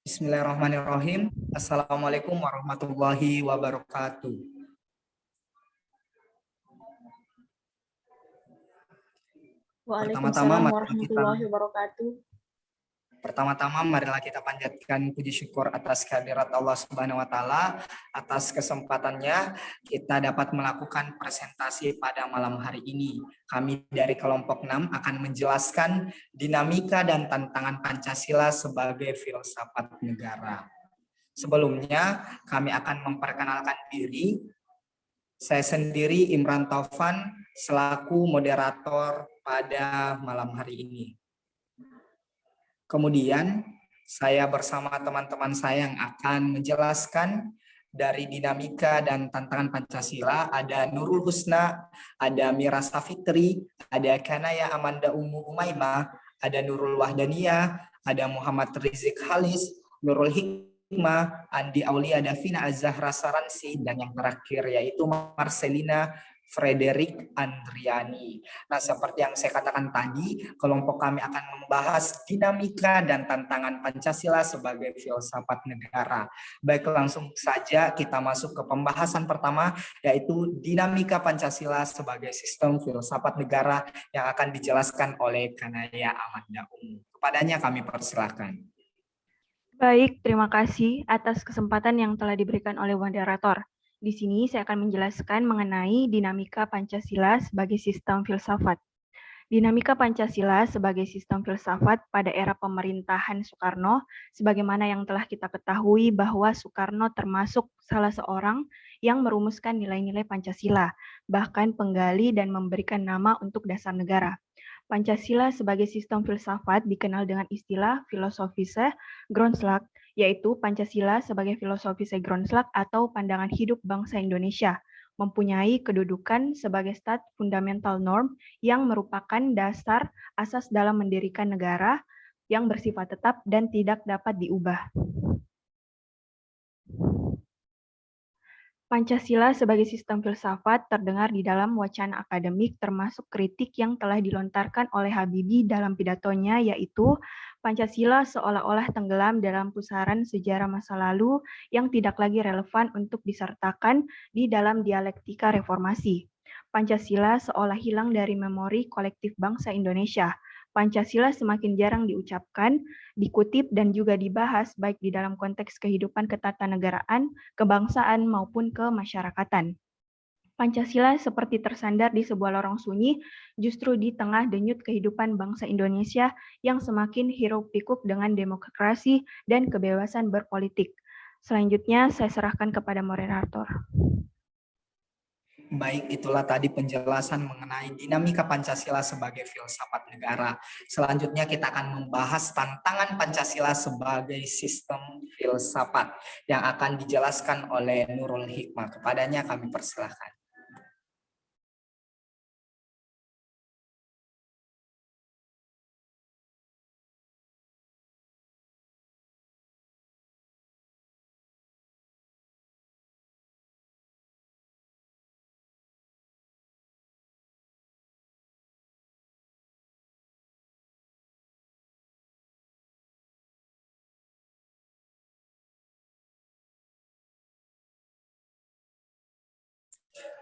Bismillahirrahmanirrahim. Assalamualaikum warahmatullahi wabarakatuh. Waalaikumsalam warahmatullahi wabarakatuh. Pertama-tama marilah kita panjatkan puji syukur atas kehadirat Allah Subhanahu wa taala atas kesempatannya kita dapat melakukan presentasi pada malam hari ini. Kami dari kelompok 6 akan menjelaskan dinamika dan tantangan Pancasila sebagai filsafat negara. Sebelumnya kami akan memperkenalkan diri. Saya sendiri Imran Taufan selaku moderator pada malam hari ini. Kemudian saya bersama teman-teman saya yang akan menjelaskan dari dinamika dan tantangan Pancasila. Ada Nurul Husna, ada Mira Safitri, ada Kanaya Amanda Umaimah, ada Nurul Wahdaniyah, ada Muhammad Rizik Halis, Nurul Hikmah, Andi Aulia Davina Azahra Saransi, dan yang terakhir yaitu Marcelina Frederick Andriani. Nah, seperti yang saya katakan tadi, kelompok kami akan membahas dinamika dan tantangan Pancasila sebagai filsafat negara. Baik, langsung saja kita masuk ke pembahasan pertama, yaitu dinamika Pancasila sebagai sistem filsafat negara yang akan dijelaskan oleh Kanaya Amanda Ungu. Kepadanya kami persilahkan. Baik, terima kasih atas kesempatan yang telah diberikan oleh moderator. Di sini saya akan menjelaskan mengenai dinamika Pancasila sebagai sistem filsafat. Dinamika Pancasila sebagai sistem filsafat pada era pemerintahan Soekarno, sebagaimana yang telah kita ketahui bahwa Soekarno termasuk salah seorang yang merumuskan nilai-nilai Pancasila, bahkan penggali dan memberikan nama untuk dasar negara. Pancasila sebagai sistem filsafat dikenal dengan istilah filosofische Grondslag, yaitu Pancasila sebagai filosofische Grondslag atau pandangan hidup bangsa Indonesia, mempunyai kedudukan sebagai stat fundamental norm yang merupakan dasar asas dalam mendirikan negara yang bersifat tetap dan tidak dapat diubah. Pancasila sebagai sistem filsafat terdengar di dalam wacana akademik termasuk kritik yang telah dilontarkan oleh Habibie dalam pidatonya, yaitu Pancasila seolah-olah tenggelam dalam pusaran sejarah masa lalu yang tidak lagi relevan untuk disertakan di dalam dialektika reformasi. Pancasila seolah hilang dari memori kolektif bangsa Indonesia. Pancasila semakin jarang diucapkan, dikutip, dan juga dibahas baik di dalam konteks kehidupan ketatanegaraan, kebangsaan, maupun kemasyarakatan. Pancasila seperti tersandar di sebuah lorong sunyi justru di tengah denyut kehidupan bangsa Indonesia yang semakin hiruk-pikuk dengan demokrasi dan kebebasan berpolitik. Selanjutnya saya serahkan kepada moderator. Baik, itulah tadi penjelasan mengenai dinamika Pancasila sebagai filsafat negara. Selanjutnya kita akan membahas tantangan Pancasila sebagai sistem filsafat yang akan dijelaskan oleh Nurul Hikmah. Kepadanya kami persilahkan.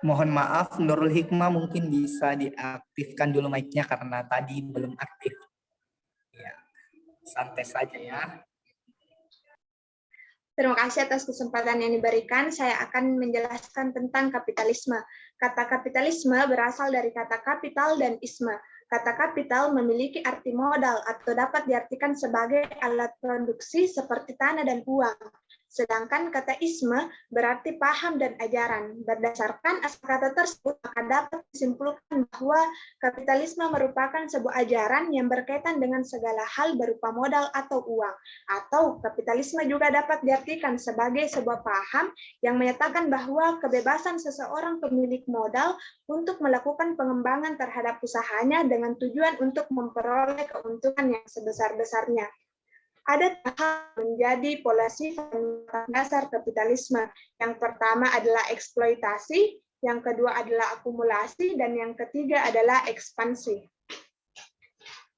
Mohon maaf, Nurul Hikmah mungkin bisa diaktifkan dulu mic-nya karena tadi belum aktif. Ya, santai saja ya. Terima kasih atas kesempatan yang diberikan. Saya akan menjelaskan tentang kapitalisme. Kata kapitalisme berasal dari kata kapital dan isme. Kata kapital memiliki arti modal atau dapat diartikan sebagai alat produksi seperti tanah dan uang. Sedangkan kata isme berarti paham dan ajaran. Berdasarkan asal kata tersebut, maka dapat disimpulkan bahwa kapitalisme merupakan sebuah ajaran yang berkaitan dengan segala hal berupa modal atau uang. Atau kapitalisme juga dapat diartikan sebagai sebuah paham yang menyatakan bahwa kebebasan seseorang pemilik modal untuk melakukan pengembangan terhadap usahanya dengan tujuan untuk memperoleh keuntungan yang sebesar-besarnya. Ada tahap menjadi polasi dasar kapitalisme. Yang pertama adalah eksploitasi, yang kedua adalah akumulasi, dan yang ketiga adalah ekspansi.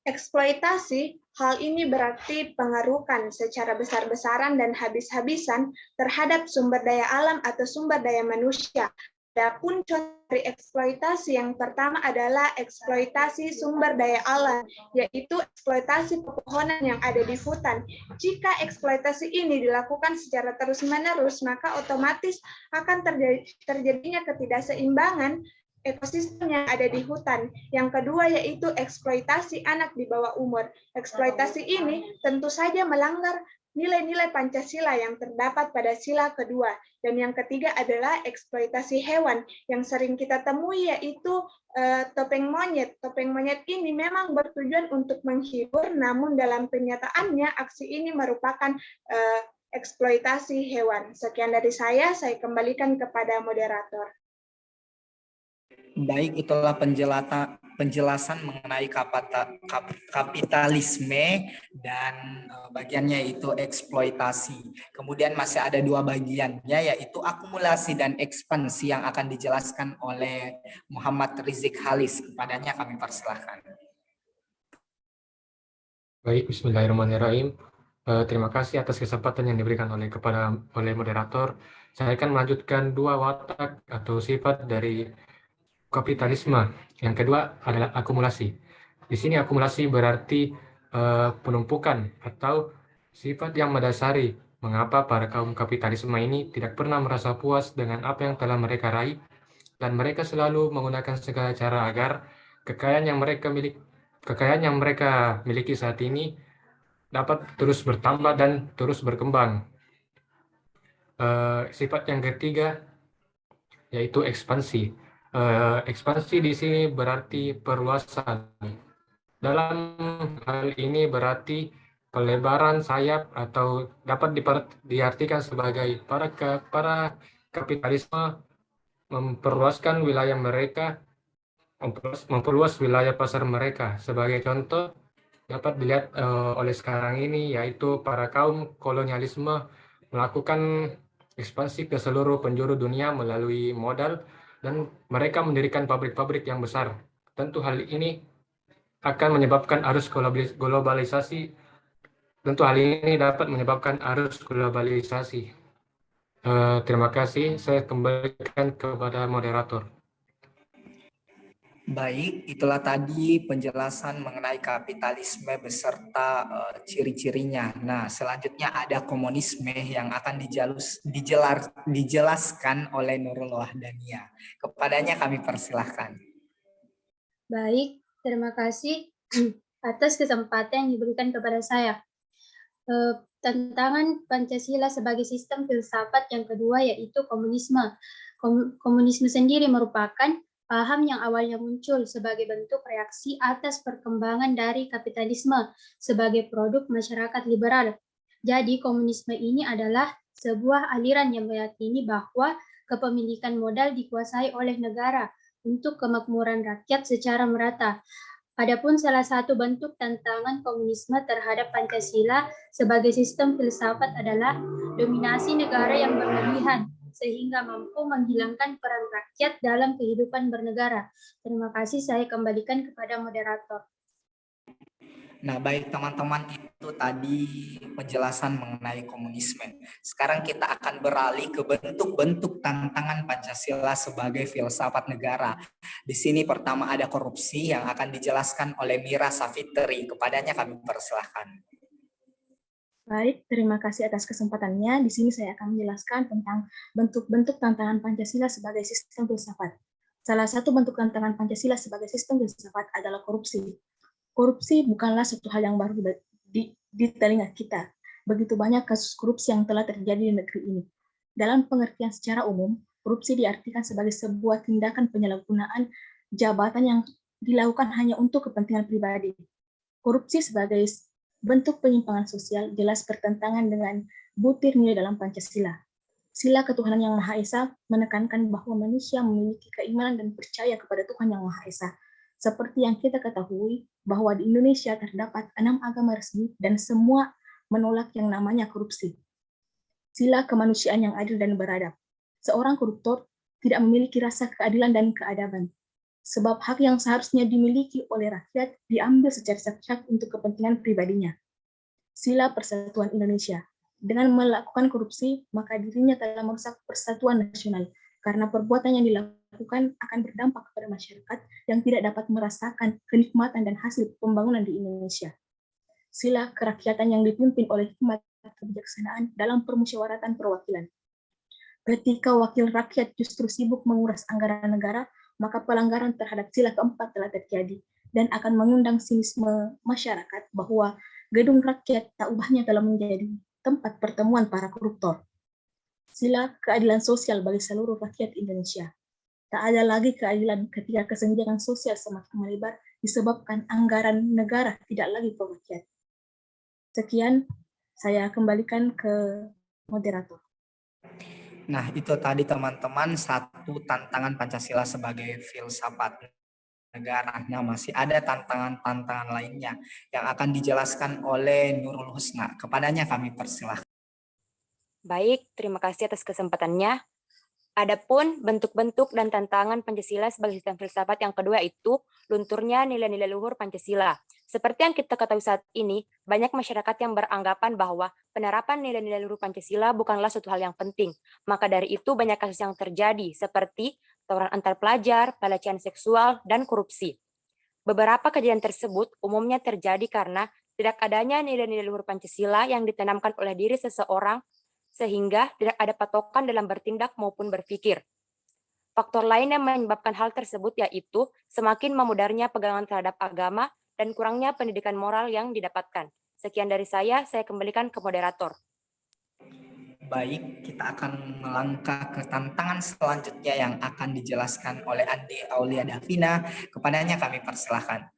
Eksploitasi, hal ini berarti pengaruhan secara besar-besaran dan habis-habisan terhadap sumber daya alam atau sumber daya manusia. Adapun contoh dari eksploitasi yang pertama adalah eksploitasi sumber daya alam, yaitu eksploitasi pepohonan yang ada di hutan. Jika eksploitasi ini dilakukan secara terus-menerus, maka otomatis akan terjadinya ketidakseimbangan ekosistem yang ada di hutan. Yang kedua yaitu eksploitasi anak di bawah umur. Eksploitasi ini tentu saja melanggar nilai-nilai Pancasila yang terdapat pada sila kedua. Dan yang ketiga adalah eksploitasi hewan yang sering kita temui yaitu topeng monyet. Topeng monyet ini memang bertujuan untuk menghibur, namun dalam kenyataannya aksi ini merupakan eksploitasi hewan. Sekian dari saya kembalikan kepada moderator. Baik, itulah penjelasan mengenai kapitalisme dan bagiannya itu eksploitasi. Kemudian masih ada dua bagiannya yaitu akumulasi dan ekspansi yang akan dijelaskan oleh Muhammad Rizik Halis. Kepadanya kami persilahkan. Baik, bismillahirrahmanirrahim. Terima kasih atas kesempatan yang diberikan oleh moderator. Saya akan melanjutkan dua watak atau sifat dari kapitalisme. Yang kedua adalah akumulasi. Di sini akumulasi berarti penumpukan atau sifat yang mendasari mengapa para kaum kapitalisme ini tidak pernah merasa puas dengan apa yang telah mereka raih, dan mereka selalu menggunakan segala cara agar kekayaan yang mereka miliki saat ini dapat terus bertambah dan terus berkembang. Sifat yang ketiga yaitu ekspansi. Ekspansi di sini berarti perluasan. Dalam hal ini berarti pelebaran sayap atau dapat diartikan sebagai para kapitalisme memperluaskan wilayah mereka, memperluas wilayah pasar mereka. Sebagai contoh dapat dilihat oleh sekarang ini yaitu para kaum kolonialisme melakukan ekspansi ke seluruh penjuru dunia melalui modal, dan mereka mendirikan pabrik-pabrik yang besar. Tentu hal ini akan menyebabkan arus globalisasi. Tentu hal ini dapat menyebabkan arus globalisasi. Terima kasih. Saya kembalikan kepada moderator. Baik, itulah tadi penjelasan mengenai kapitalisme beserta ciri-cirinya. Nah, selanjutnya ada komunisme yang akan dijelaskan oleh Nurul Wahdania. Kepadanya kami persilahkan. Baik, terima kasih atas kesempatan yang diberikan kepada saya. Tantangan Pancasila sebagai sistem filsafat yang kedua yaitu komunisme. Komunisme sendiri merupakan paham yang awalnya muncul sebagai bentuk reaksi atas perkembangan dari kapitalisme sebagai produk masyarakat liberal. Jadi komunisme ini adalah sebuah aliran yang meyakini bahwa kepemilikan modal dikuasai oleh negara untuk kemakmuran rakyat secara merata. Adapun salah satu bentuk tantangan komunisme terhadap Pancasila sebagai sistem filsafat adalah dominasi negara yang berlebihan, sehingga mampu menghilangkan peran rakyat dalam kehidupan bernegara. Terima kasih, saya kembalikan kepada moderator. Nah, baik teman-teman, itu tadi penjelasan mengenai komunisme. Sekarang kita akan beralih ke bentuk-bentuk tantangan Pancasila sebagai filsafat negara. Di sini pertama ada korupsi yang akan dijelaskan oleh Mira Safitri. Kepadanya kami persilahkan. Baik, terima kasih atas kesempatannya. Di sini saya akan menjelaskan tentang bentuk-bentuk tantangan Pancasila sebagai sistem filsafat. Salah satu bentuk tantangan Pancasila sebagai sistem filsafat adalah korupsi. Korupsi bukanlah suatu hal yang baru di telinga kita. Begitu banyak kasus korupsi yang telah terjadi di negeri ini. Dalam pengertian secara umum, korupsi diartikan sebagai sebuah tindakan penyalahgunaan jabatan yang dilakukan hanya untuk kepentingan pribadi. Korupsi sebagai bentuk penyimpangan sosial jelas bertentangan dengan butir nilai dalam Pancasila. Sila ketuhanan yang Maha Esa menekankan bahwa manusia memiliki keimanan dan percaya kepada Tuhan yang Maha Esa. Seperti yang kita ketahui, bahwa di Indonesia terdapat 6 agama resmi dan semua menolak yang namanya korupsi. Sila kemanusiaan yang adil dan beradab. Seorang koruptor tidak memiliki rasa keadilan dan keadaban. sebab hak yang seharusnya dimiliki oleh rakyat diambil secara sepihak untuk kepentingan pribadinya. Sila Persatuan Indonesia. Dengan melakukan korupsi, maka dirinya telah merusak persatuan nasional, karena perbuatan yang dilakukan akan berdampak kepada masyarakat yang tidak dapat merasakan kenikmatan dan hasil pembangunan di Indonesia. Sila kerakyatan yang dipimpin oleh hikmat kebijaksanaan dalam permusyawaratan perwakilan. Ketika wakil rakyat justru sibuk menguras anggaran negara, maka pelanggaran terhadap sila keempat telah terjadi dan akan mengundang sinisme masyarakat bahwa gedung rakyat tak ubahnya telah menjadi tempat pertemuan para koruptor. Sila keadilan sosial bagi seluruh rakyat Indonesia. Tak ada lagi keadilan ketika kesenjangan sosial semakin melebar disebabkan anggaran negara tidak lagi pro rakyat. Sekian, saya kembalikan ke moderator. Nah, itu tadi teman-teman satu tantangan Pancasila sebagai filsafat negara. Nah, masih ada tantangan-tantangan lainnya yang akan dijelaskan oleh Nurul Husna. Kepadanya kami persilahkan. Baik, terima kasih atas kesempatannya. Adapun bentuk-bentuk dan tantangan Pancasila sebagai sistem filsafat yang kedua itu lunturnya nilai-nilai luhur Pancasila. Seperti yang kita ketahui saat ini, banyak masyarakat yang beranggapan bahwa penerapan nilai-nilai luhur Pancasila bukanlah suatu hal yang penting. Maka dari itu banyak kasus yang terjadi seperti tawuran antar pelajar, pelecehan seksual, dan korupsi. Beberapa kejadian tersebut umumnya terjadi karena tidak adanya nilai-nilai luhur Pancasila yang ditanamkan oleh diri seseorang sehingga tidak ada patokan dalam bertindak maupun berpikir. Faktor lain yang menyebabkan hal tersebut yaitu semakin memudarnya pegangan terhadap agama dan kurangnya pendidikan moral yang didapatkan. Sekian dari saya kembalikan ke moderator. Baik, kita akan melangkah ke tantangan selanjutnya yang akan dijelaskan oleh Andi Aulia Davina. Kepadanya kami persilahkan.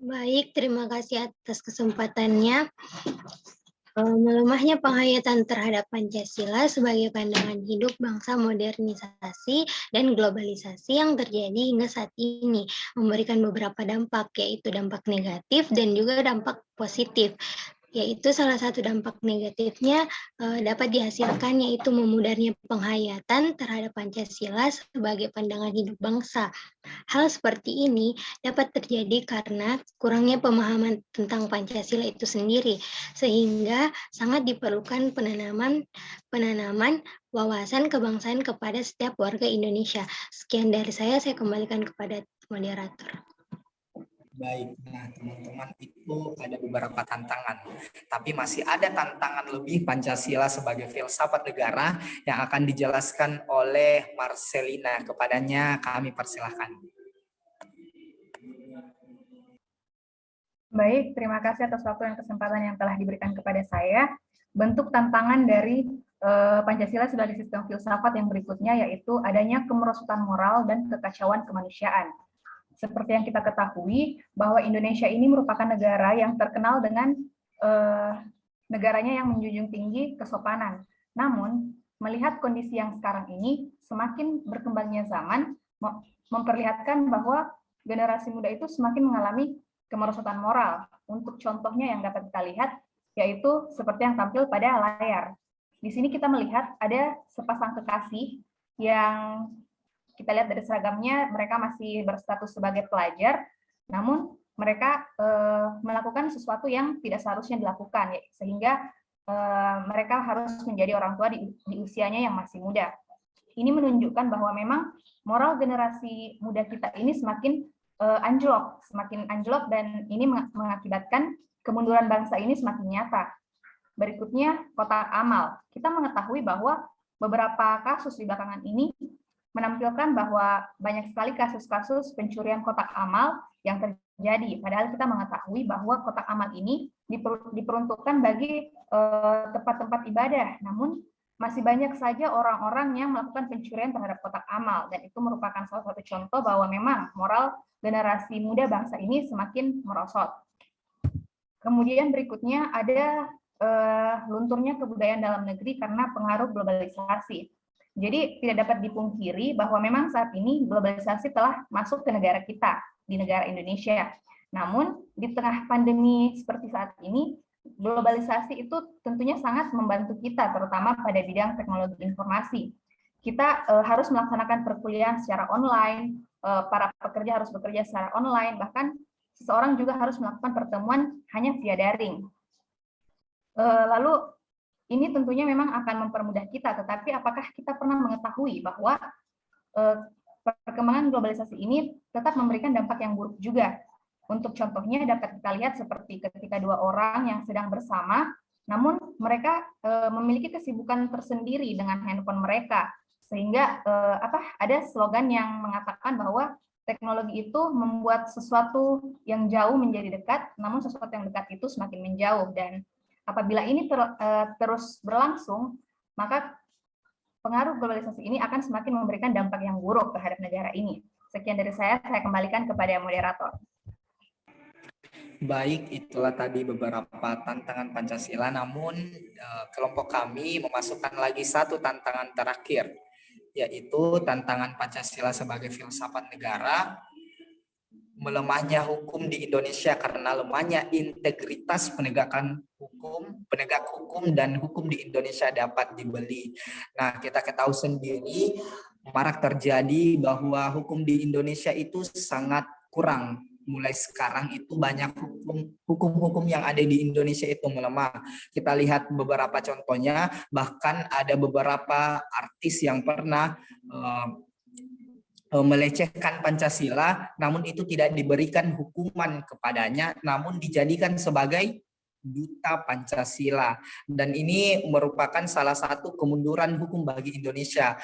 Baik, terima kasih atas kesempatannya. Melemahnya penghayatan terhadap Pancasila sebagai pandangan hidup bangsa modernisasi dan globalisasi yang terjadi hingga saat ini memberikan beberapa dampak, yaitu dampak negatif dan juga dampak positif. Yaitu salah satu dampak negatifnya dapat dihasilkan yaitu memudarnya penghayatan terhadap Pancasila sebagai pandangan hidup bangsa. Hal seperti ini dapat terjadi karena kurangnya pemahaman tentang Pancasila itu sendiri, sehingga sangat diperlukan penanaman wawasan kebangsaan kepada setiap warga Indonesia. Sekian dari saya kembalikan kepada moderator. Baik, nah teman-teman itu ada beberapa tantangan, tapi masih ada tantangan lebih Pancasila sebagai filsafat negara yang akan dijelaskan oleh Marcelina. Kepadanya kami persilahkan. Baik, terima kasih atas waktu dan kesempatan yang telah diberikan kepada saya. Bentuk tantangan dari Pancasila sebagai sistem filsafat yang berikutnya yaitu adanya kemerosotan moral dan kekacauan kemanusiaan. Seperti yang kita ketahui bahwa Indonesia ini merupakan negara yang terkenal dengan negaranya yang menjunjung tinggi kesopanan. Namun, melihat kondisi yang sekarang ini, semakin berkembangnya zaman, memperlihatkan bahwa generasi muda itu semakin mengalami kemerosotan moral. Untuk contohnya yang dapat kita lihat, yaitu seperti yang tampil pada layar. Di sini kita melihat ada sepasang kekasih yang kita lihat dari seragamnya, mereka masih berstatus sebagai pelajar, namun mereka melakukan sesuatu yang tidak seharusnya dilakukan, sehingga mereka harus menjadi orang tua di usianya yang masih muda. Ini menunjukkan bahwa memang moral generasi muda kita ini semakin anjlok, dan ini mengakibatkan kemunduran bangsa ini semakin nyata. Berikutnya, kotak amal. Kita mengetahui bahwa beberapa kasus di belakangan ini menampilkan bahwa banyak sekali kasus-kasus pencurian kotak amal yang terjadi. Padahal kita mengetahui bahwa kotak amal ini diperuntukkan bagi tempat-tempat ibadah. Namun masih banyak saja orang-orang yang melakukan pencurian terhadap kotak amal. Dan itu merupakan salah satu contoh bahwa memang moral generasi muda bangsa ini semakin merosot. Kemudian berikutnya ada lunturnya kebudayaan dalam negeri karena pengaruh globalisasi. Jadi tidak dapat dipungkiri bahwa memang saat ini globalisasi telah masuk ke negara kita, di negara Indonesia. Namun di tengah pandemi seperti saat ini, globalisasi itu tentunya sangat membantu kita, terutama pada bidang teknologi informasi. kita harus melaksanakan perkuliahan secara online, para pekerja harus bekerja secara online, bahkan seseorang juga harus melakukan pertemuan hanya via daring. Lalu ini tentunya memang akan mempermudah kita, tetapi apakah kita pernah mengetahui bahwa perkembangan globalisasi ini tetap memberikan dampak yang buruk juga? Untuk contohnya dapat kita lihat seperti ketika dua orang yang sedang bersama, namun mereka memiliki kesibukan tersendiri dengan handphone mereka, sehingga ada slogan yang mengatakan bahwa teknologi itu membuat sesuatu yang jauh menjadi dekat, namun sesuatu yang dekat itu semakin menjauh. Dan apabila ini terus berlangsung, maka pengaruh globalisasi ini akan semakin memberikan dampak yang buruk terhadap negara ini. Sekian dari saya kembalikan kepada moderator. Baik, itulah tadi beberapa tantangan Pancasila, namun kelompok kami memasukkan lagi satu tantangan terakhir, yaitu tantangan Pancasila sebagai filsafat negara. Melemahnya hukum di Indonesia karena lemahnya integritas penegak hukum dan hukum di Indonesia dapat dibeli. Nah, kita ketahui sendiri marak terjadi bahwa hukum di Indonesia itu sangat kurang. Mulai sekarang itu banyak hukum-hukum yang ada di Indonesia itu melemah. Kita lihat beberapa contohnya, bahkan ada beberapa artis yang pernah melecehkan Pancasila, namun itu tidak diberikan hukuman kepadanya, namun dijadikan sebagai duta Pancasila. Dan ini merupakan salah satu kemunduran hukum bagi Indonesia.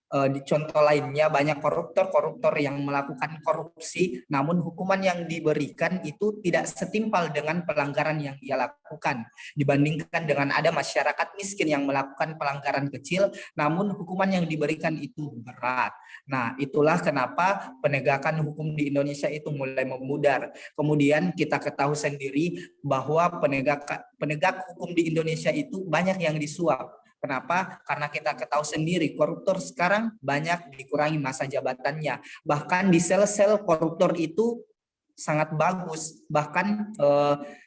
Di contoh lainnya banyak koruptor yang melakukan korupsi, namun hukuman yang diberikan itu tidak setimpal dengan pelanggaran yang ia lakukan. Dibandingkan dengan ada masyarakat miskin yang melakukan pelanggaran kecil, namun hukuman yang diberikan itu berat. Nah, itulah kenapa penegakan hukum di Indonesia itu mulai memudar. Kemudian kita ketahui sendiri bahwa penegak hukum di Indonesia itu banyak yang disuap. Kenapa? Karena kita ketahui sendiri koruptor sekarang banyak dikurangi masa jabatannya. Bahkan di sel-sel koruptor itu sangat bagus, bahkan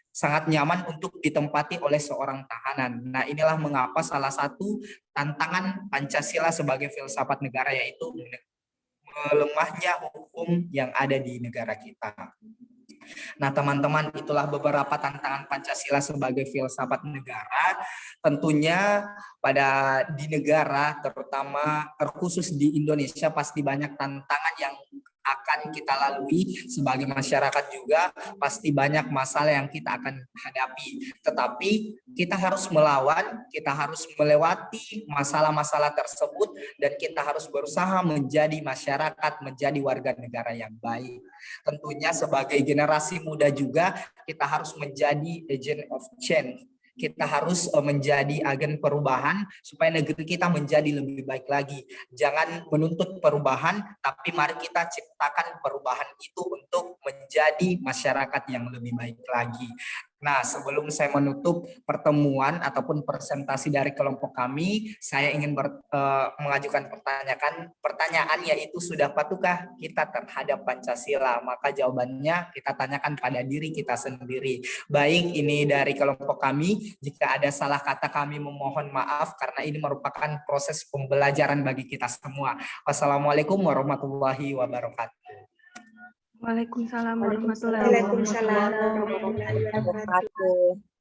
sangat nyaman untuk ditempati oleh seorang tahanan. Nah, inilah mengapa salah satu tantangan Pancasila sebagai filsafat negara yaitu melemahnya hukum yang ada di negara kita. Nah, teman-teman, itulah beberapa tantangan Pancasila sebagai filsafat negara. Tentunya di negara, terutama terkhusus di Indonesia, pasti banyak tantangan yang akan kita lalui sebagai masyarakat juga, pasti banyak masalah yang kita akan hadapi. Tetapi kita harus melawan, kita harus melewati masalah-masalah tersebut, dan kita harus berusaha menjadi masyarakat, menjadi warga negara yang baik. Tentunya sebagai generasi muda juga, kita harus menjadi agent of change. Kita harus menjadi agen perubahan supaya negeri kita menjadi lebih baik lagi. Jangan menuntut perubahan, tapi mari kita ciptakan perubahan itu untuk menjadi masyarakat yang lebih baik lagi. Nah, sebelum saya menutup pertemuan ataupun presentasi dari kelompok kami, saya ingin mengajukan pertanyaan yaitu sudah patukah kita terhadap Pancasila? Maka jawabannya kita tanyakan pada diri kita sendiri. Baik, ini dari kelompok kami. Jika ada salah kata kami memohon maaf karena ini merupakan proses pembelajaran bagi kita semua. Wassalamualaikum warahmatullahi wabarakatuh. Waalaikumsalam warahmatullahi wabarakatuh.